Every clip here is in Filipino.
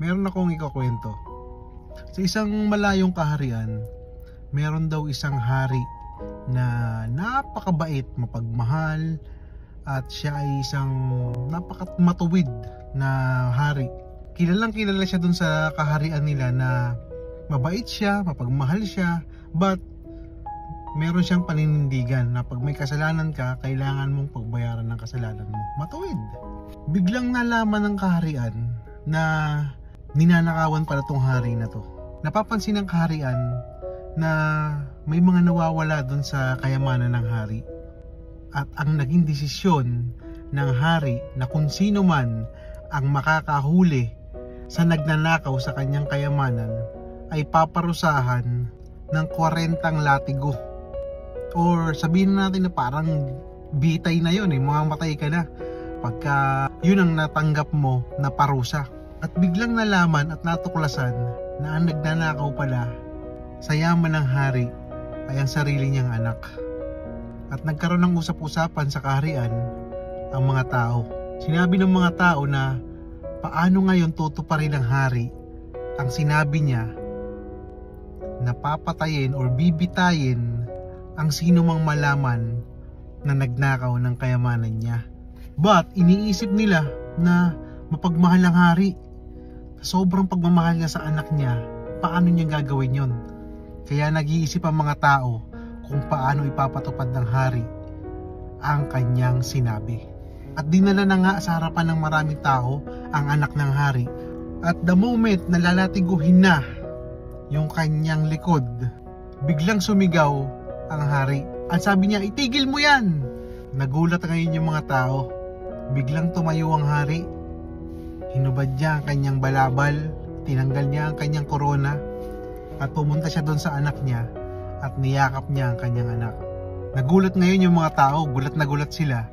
Meron akong ikukwento. Sa isang malayong kaharian, meron daw isang hari na napakabait, mapagmahal, at siya ay isang napakatmatuwid na hari. Kilalang kilala siya dun sa kaharian nila na mabait siya, mapagmahal siya, but meron siyang paninindigan na pag may kasalanan ka, kailangan mong pagbayaran ng kasalanan mo. Matuwid. Biglang nalaman ng kaharian na ninanakawan pala tong hari na to. Napapansin ng kaharian na may mga nawawala dun sa kayamanan ng hari. At ang naging desisyon ng hari na kung sino man ang makakahuli sa nagnanakaw sa kanyang kayamanan ay paparusahan ng 40 latigo. Or sabihin natin na parang bitay na yun, mamamatay ka na pagka yun ang natanggap mo na parusa. At biglang nalaman at natuklasan na ang nagnanakaw pala sa yaman ng hari ay ang sarili niyang anak. At nagkaroon ng usap-usapan sa kaharian ang mga tao. Sinabi ng mga tao na paano ngayon tutuparin ng hari ang sinabi niya na papatayin or bibitayin ang sino mang malaman na nagnakaw ng kayamanan niya. But iniisip nila na mapagmahal ang hari. Sobrang pagmamahal niya sa anak niya, paano niya gagawin yon? Kaya nag-iisip ang mga tao kung paano ipapatupad ng hari ang kanyang sinabi. At dinala na nga sa harapan ng maraming tao ang anak ng hari. At the moment na lalatiguhin na yung kanyang likod, biglang sumigaw ang hari. At sabi niya, itigil mo yan! Nagulat ngayon yung mga tao. Biglang tumayo ang hari. Hinubad niya ang kanyang balabal, tinanggal niya ang kanyang korona, at pumunta siya doon sa anak niya at niyakap niya ang kanyang anak. Nagulat ngayon yung mga tao, gulat na gulat sila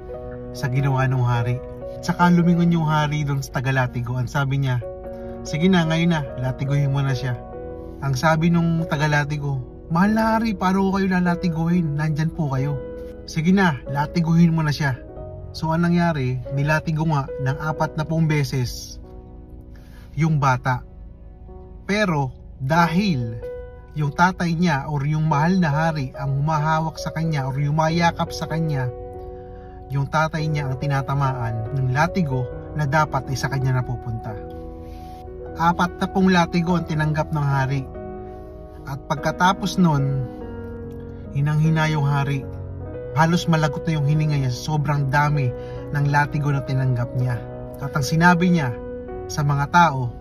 sa ginawa ng hari. Tsaka lumingon yung hari doon sa tagalatigo. Ang sabi niya, sige na, ngayon na, latiguhin mo na siya. Ang sabi nung tagalatigo, mahal na hari, paano ko kayo lalatiguhin? Nandyan po kayo. Sige na, latiguhin mo na siya. So anong nangyari, nilatigo nga ng 40 beses yung bata. Pero dahil yung tatay niya or yung mahal na hari ang humahawak sa kanya or yumayakap sa kanya, yung tatay niya ang tinatamaan ng latigo na dapat ay sa kanya napupunta. 40 latigo ang tinanggap ng hari. At pagkatapos nun, hinang-hina yung hari. Halos malagot na yung hininga niya sa sobrang dami ng latigo na tinanggap niya. At ang sinabi niya sa mga tao,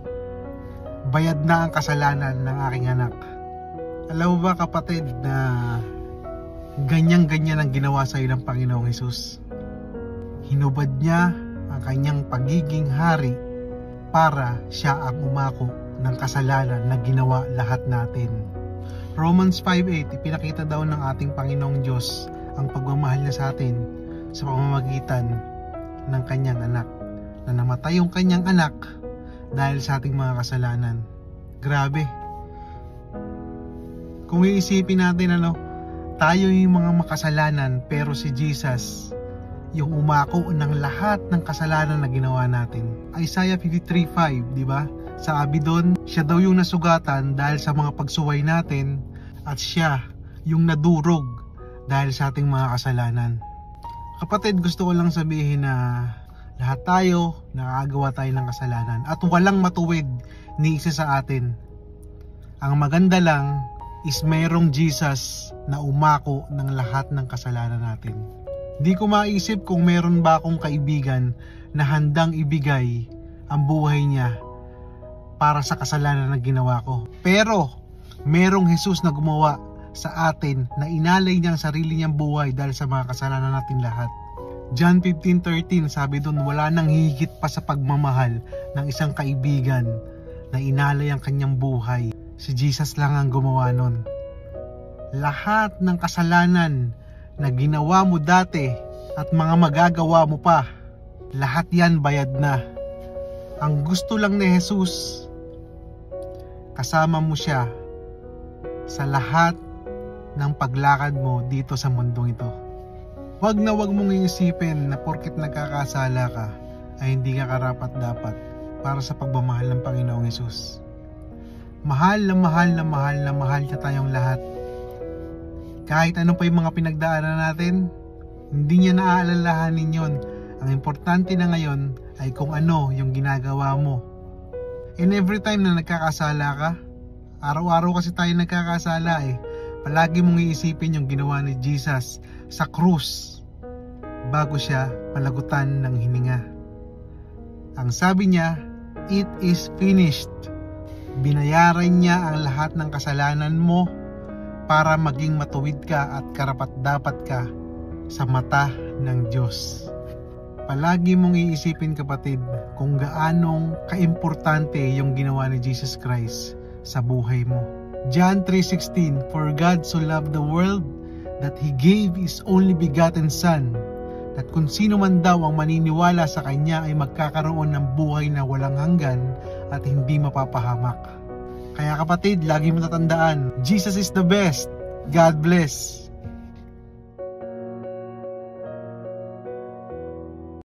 bayad na ang kasalanan ng aking anak. Alam mo ba kapatid na ganyan-ganyan ang ginawa sa iyo ng Panginoong Hesus? Hinubad niya ang kanyang pagiging hari para siya ang umako ng kasalanan na ginawa lahat natin. Romans 5:8, ipinakita daw ng ating Panginoong Diyos ang pagmamahal niya sa atin sa pamamagitan ng kanyang anak, na namatay yung kanyang anak dahil sa ating mga kasalanan. Grabe. Kung iisipin natin tayo yung mga makasalanan, pero si Jesus yung umako ng lahat ng kasalanan na ginawa natin. Isaiah 53:5, di ba? Sabi doon, siya daw yung nasugatan dahil sa mga pagsuway natin, at siya yung nadurog dahil sa ating mga kasalanan. Kapatid, gusto ko lang sabihin na lahat tayo nakagawa tayo ng kasalanan at walang matuwid ni isa sa atin. Ang maganda lang is mayroong Jesus na umako ng lahat ng kasalanan natin. Di ko maisip kung meron ba akong kaibigan na handang ibigay ang buhay niya para sa kasalanan na ginawa ko. Pero merong Jesus na gumawa sa atin na inalay niya ang sarili niyang buhay dahil sa mga kasalanan natin lahat. John 15:13, sabi doon, wala nang higit pa sa pagmamahal ng isang kaibigan na inalay ang kanyang buhay. Si Jesus lang ang gumawa nun. Lahat ng kasalanan na ginawa mo dati at mga magagawa mo pa, lahat yan bayad na. Ang gusto lang ni Jesus, kasama mo siya sa lahat ng paglakad mo dito sa mundong ito. Wag na wag mong iisipin na porket nagkakasala ka ay hindi ka karapat-dapat para sa pagmamahal ng Panginoong Hesus. Mahal na mahal na mahal na mahal niya tayong lahat. Kahit ano pa yung mga pinagdaanan natin, hindi niya naaalalahanin yon. Ang importante na ngayon ay kung ano yung ginagawa mo. And every time na nagkakasala ka, araw-araw kasi tayo nagkakasala palagi mong iisipin yung ginawa ni Jesus sa krus bago siya palagutan ng hininga. Ang sabi niya, "It is finished." Binayaran niya ang lahat ng kasalanan mo para maging matuwid ka at karapat-dapat ka sa mata ng Diyos. Palagi mong iisipin, kapatid, kung gaanong kaimportante yung ginawa ni Jesus Christ sa buhay mo. John 3:16, "For God so loved the world that He gave His only begotten Son, at kung sino man daw ang maniniwala sa Kanya ay magkakaroon ng buhay na walang hanggan at hindi mapapahamak." Kaya kapatid, lagi mo tatandaan, Jesus is the best. God bless.